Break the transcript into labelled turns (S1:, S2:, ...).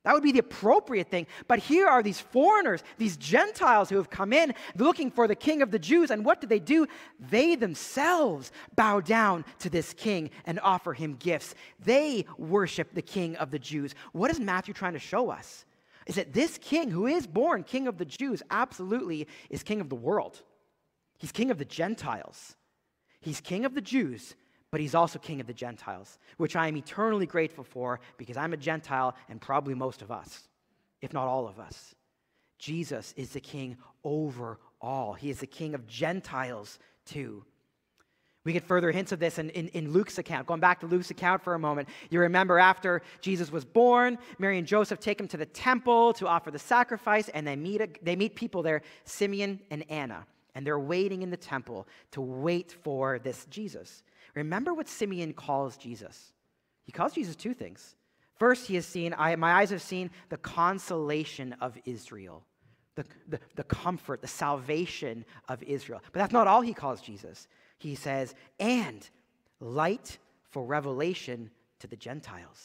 S1: That would be the appropriate thing. But here are these foreigners, these Gentiles who have come in looking for the king of the Jews. And what do? They themselves bow down to this king and offer him gifts. They worship the king of the Jews. What is Matthew trying to show us? Is that this king who is born king of the Jews absolutely is king of the world. He's king of the Gentiles. He's king of the Jews, but he's also king of the Gentiles, which I am eternally grateful for because I'm a Gentile and probably most of us, if not all of us. Jesus is the king over all. He is the king of Gentiles too. We get further hints of this in Luke's account. Going back to Luke's account for a moment, you remember after Jesus was born, Mary and Joseph take him to the temple to offer the sacrifice, and they meet people there, Simeon and Anna, and they're waiting in the temple to wait for this Jesus. Remember what Simeon calls Jesus. He calls Jesus two things. First, he has seen, my eyes have seen the consolation of Israel, the comfort, the salvation of Israel. But that's not all he calls Jesus. He says, and light for revelation to the Gentiles.